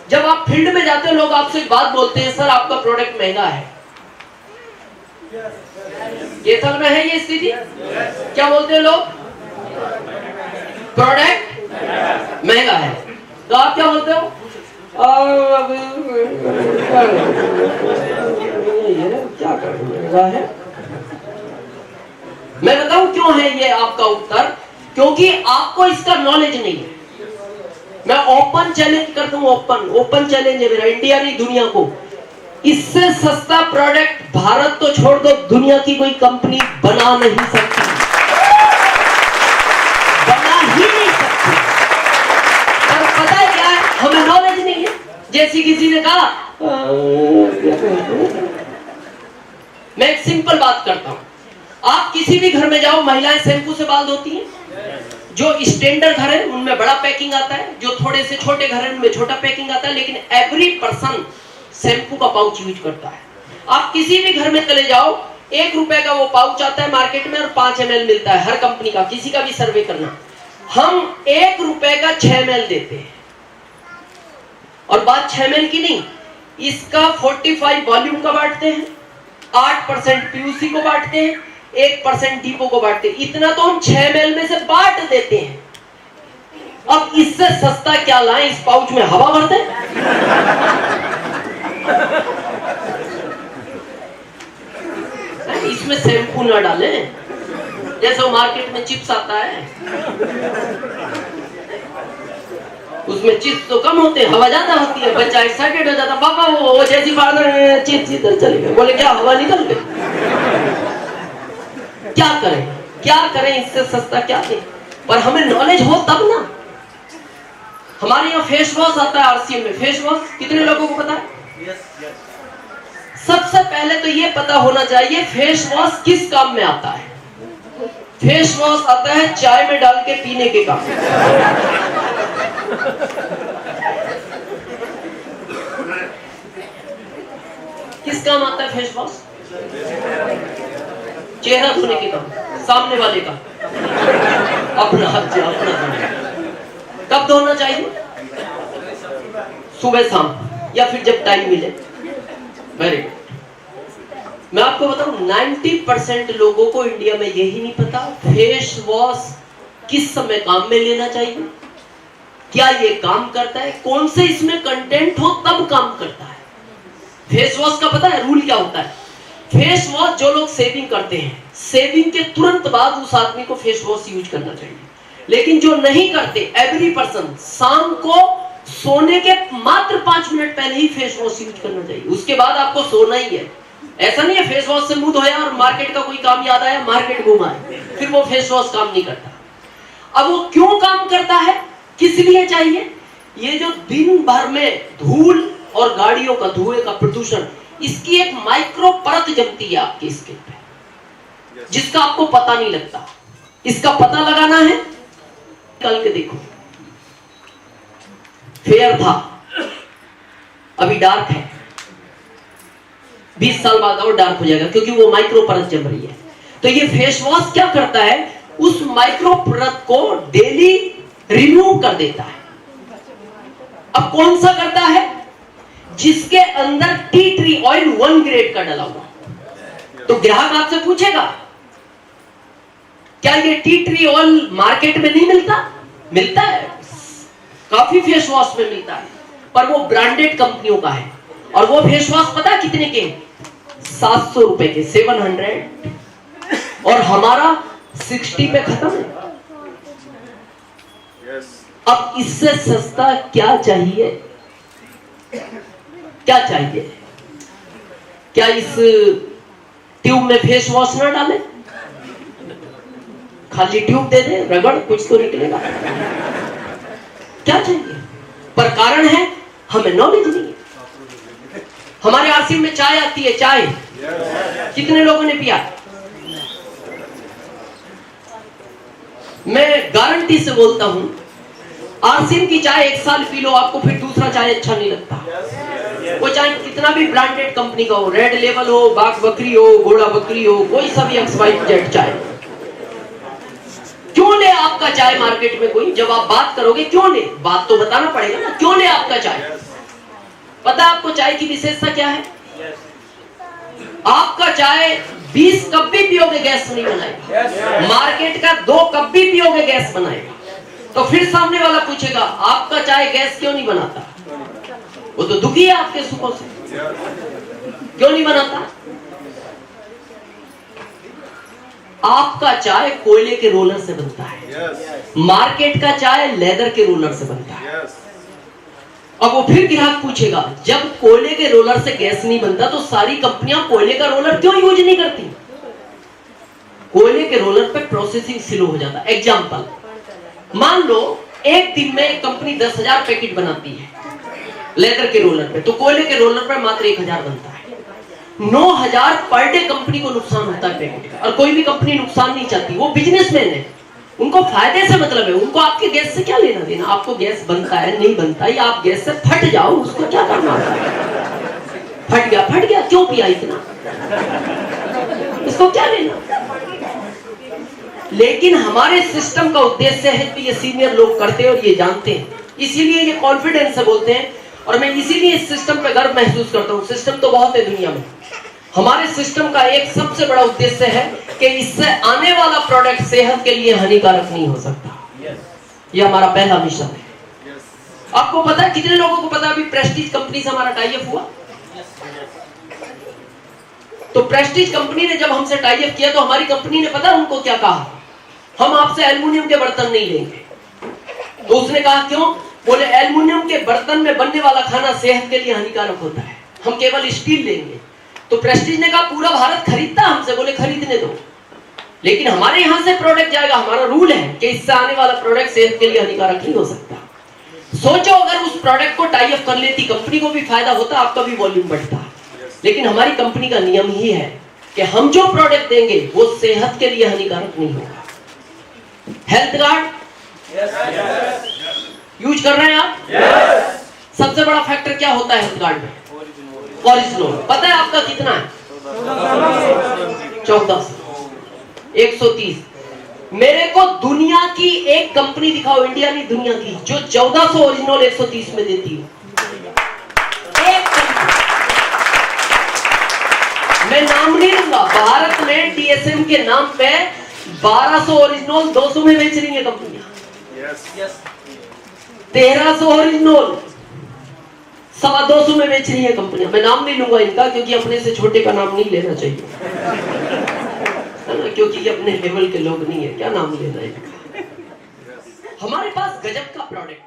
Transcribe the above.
जब आप फील्ड में जाते हो लोग आपसे एक बात बोलते हैं, सर आपका प्रोडक्ट महंगा है। केथल में है ये स्थिति? क्या बोलते हैं लोग? प्रोडक्ट महंगा है। तो आप क्या बोलते हो? क्या महंगा है? मैं बताऊं क्यों है ये आपका उत्तर? क्योंकि आपको इसका नॉलेज नहीं है। मैं ओपन चैलेंज करता हूं, ओपन चैलेंज है मेरा, इंडिया नहीं दुनिया को। इससे सस्ता प्रोडक्ट भारत तो छोड़ दो, दुनिया की कोई कंपनी बना नहीं सकती, बना ही नहीं सकती। पर पता है क्या है? हमें नॉलेज नहीं है। जैसे किसी ने कहा, मैं एक सिंपल बात करता हूं, आप किसी भी घर में जाओ, महिलाएं शैम्पू से बाल धोती हैं। जो स्टैंडर्ड घर है उनमें बड़ा पैकिंग आता है, जो थोड़े से छोटे घर है उनमें छोटा पैकिंग आता है, लेकिन एवरी पर्सन शैम्पू का पाउच यूज करता है। आप किसी भी घर में चले जाओ, 1 रुपए का वो पाउच आता है मार्केट में और 5 ml मिलता है हर कंपनी का। किसी का भी सर्वे करना, हम 1 रुपए का 6 ml देते हैं। और बात 6 ml की नहीं, इसका 45 वॉल्यूम का बांटते हैं, 8% पीयूसी को बांटते हैं, 1% डीपो को बांटते हैं। इतना तो हम 6 ml में से बांट देते हैं। अब इससे सस्ता क्या लाएं? इस पाउच में हवा भर दें? इसमें शैम्पू ना डालें, जैसे वो मार्केट में चिप्स आता है, उसमें चिप्स तो कम होते हैं, हवा ज्यादा होती है। बच्चा एक्साइटेड हो जाता, पापा वो जैसी फादर चिप्स इधर चले गए, बोले क्या हवा निकल गई। क्या करें, क्या करें? इससे सस्ता क्या दें? पर हमें नॉलेज हो तब ना। हमारे यहाँ फेस वॉश आता है आरसीएम में। फेस वॉश कितने लोगों को पता है? सबसे पहले तो ये पता होना चाहिए फेस वॉश किस काम में आता है। फेस वॉश आता है चाय में डाल के पीने के काम। किस काम आता है फेस वॉश? चेहरा धोने के काम, सामने वाले का, अपना हाथ अपना। कब धोना चाहिए? सुबह शाम, या फिर जब टाइम मिले। Very good. मैं आपको बताऊं, 90% लोगों को इंडिया में यही नहीं पता फेस वॉश किस समय काम में लेना चाहिए, क्या ये काम करता है, कौन से इसमें कंटेंट हो तब काम करता है। फेस वॉश का पता है रूल क्या होता है? फेस वॉश जो लोग सेविंग करते हैं, सेविंग के तुरंत बाद उस आदमी को फेस वॉश यूज करना चाहिए। लेकिन जो नहीं करते, एवरी पर्सन शाम को सोने के मात्र 5 मिनट पहले ही फेस वॉश यूज करना चाहिए। उसके बाद आपको सोना ही है। ऐसा नहीं है फेस वॉश से मुंह धोया और मार्केट का कोई काम याद आया, मार्केट घुमाए, फिर वो फेस वॉश काम नहीं करता। अब वो क्यों काम करता है, किस लिए चाहिए? ये जो दिन भर में धूल और गाड़ियों का धुएं का प्रदूषण, इसकी एक माइक्रो परत जमती है आपकी स्किन पे, जिसका आपको पता नहीं लगता। इसका पता लगाना है, निकाल के देखो। फेयर था, अभी डार्क है, 20 साल बाद और डार्क हो जाएगा, क्योंकि वो माइक्रो परत जम रही है। तो ये फेस वॉश क्या करता है? उस माइक्रो परत को डेली रिमूव कर देता है। अब कौन सा करता है? जिसके अंदर टी ट्री ऑयल 1 ग्रेड का डला हुआ। तो ग्राहक आपसे पूछेगा, क्या ये टी ट्री ऑयल मार्केट में नहीं मिलता? मिलता है, काफी फेस वॉश में मिलता है, पर वो ब्रांडेड कंपनियों का है। और वो फेस वॉश पता है कितने के? 700 रुपए के, 700। और हमारा 60 पे खत्म है। अब इससे सस्ता क्या चाहिए? क्या चाहिए? क्या इस ट्यूब में फेस वॉश ना डाले, खाली ट्यूब दे दे, रगड़ कुछ तो निकलेगा? क्या चाहिए? पर कारण है हमें नॉलेज नहीं है। हमारे आरसीएम में चाय आती है, चाय कितने लोगों ने पिया? मैं गारंटी से बोलता हूं, आरसीएम की चाय 1 साल पी लो, आपको फिर दूसरा चाय अच्छा नहीं लगता। वो चाहे कितना भी ब्रांडेड कंपनी का हो, रेड लेवल हो, बाग बकरी हो, घोड़ा बकरी हो, कोई सा भी XYZ चाय। क्यों ले आपका चाय मार्केट में कोई? जब आप बात करोगे क्यों ले, बात तो बताना पड़ेगा ना, क्यों ले आपका चाय? पता आपको चाय की विशेषता क्या है? आपका चाय 20 कप भी पियोगे गैस नहीं बनाएगा, मार्केट का 2 कप भी पियोगे गैस बनाएगा। तो फिर सामने वाला पूछेगा आपका चाय गैस क्यों नहीं बनाता? वो तो दुखी है आपके सुखों से, क्यों नहीं बनाता? आपका चाय कोयले के रोलर से बनता है, मार्केट का चाय लेदर के रोलर से बनता है। अब वो फिर ग्राहक पूछेगा जब कोयले के रोलर से गैस नहीं बनता तो सारी कंपनियां कोयले का रोलर क्यों यूज नहीं करती? कोयले के रोलर पे प्रोसेसिंग स्लो हो जाता है। एग्जांपल, मान लो एक दिन में एक कंपनी 10,000 पैकेट बनाती है लेदर के रोलर पे, तो कोयले के रोलर पे मात्र 1,000 बनता है। 9,000 पर डे कंपनी को नुकसान होता है पैकेट का। और कोई भी कंपनी नुकसान नहीं चाहती, वो बिजनेसमैन है, उनको फायदे से मतलब है, उनको आपके गैस से क्या लेना देना। आपको गैस बनता है नहीं बनता है, या आप गैस से फट जाओ, उसको क्या करना होता है? फट गया क्यों पिया इतना, इसको क्या लेना। लेकिन हमारे सिस्टम का उद्देश्य है कि ये सीनियर लोग करते हैं और ये जानते हैं, इसीलिए ये कॉन्फिडेंस से बोलते हैं। और मैं इसीलिए इस सिस्टम पे गर्व महसूस करता हूँ। सिस्टम तो बहुत है दुनिया में, हमारे सिस्टम का एक सबसे बड़ा उद्देश्य है कि इससे आने वाला प्रोडक्ट सेहत के लिए हानिकारक नहीं हो सकता। यह हमारा पहला मिशन है। आपको पता है, कितने लोगों को पता है अभी प्रेस्टीज कंपनी से हमारा टाई अप हुआ? तो प्रेस्टीज कंपनी ने जब हमसे टाई अप किया तो हमारी कंपनी ने पता उनको क्या कहा? हम आपसे एल्युमिनियम के बर्तन नहीं लेंगे। तो उसने कहा क्यों? बोले एल्युमिनियम के बर्तन में बनने वाला खाना सेहत के लिए हानिकारक होता है, हम केवल स्टील लेंगे। तो प्रेस्टीज ने कहा पूरा भारत खरीदता हमसे, बोले खरीदने दो, लेकिन हमारे यहां से प्रोडक्ट जाएगा, हमारा रूल है कि इससे आने वाला प्रोडक्ट सेहत के लिए हानिकारक नहीं हो सकता। सोचो अगर उस प्रोडक्ट को टाई अप कर लेती, कंपनी को भी फायदा होता, आपका भी वॉल्यूम बढ़ता। लेकिन हमारी कंपनी का नियम ही है कि हम जो प्रोडक्ट देंगे वो सेहत के लिए हानिकारक नहीं होगा। हेल्थ गार्ड यूज कर रहे हैं आप? सबसे बड़ा फैक्टर क्या होता है हेल्थ गार्ड में? कोलेस्ट्रॉल। पता है आपका कितना है? 1400, 130। मेरे को दुनिया की एक कंपनी दिखाओ, इंडिया नहीं दुनिया की, जो 1400 ओरिजिनल 130 में देती है। एक कंपनी, मैं नाम नहीं लूंगा, भारत में डीएसएम के नाम पे 1200 ओरिजिनल 200 में बेच रही है कंपनियां। 1300 ओरिजिनल 225 में बेच रही है कंपनियां। मैं नाम नहीं लूंगा इनका, क्योंकि अपने से छोटे का नाम नहीं लेना चाहिए, है ना, क्योंकि ये अपने लेवल के लोग नहीं है, क्या नाम लेना है इनका। हमारे पास गजब का प्रोडक्ट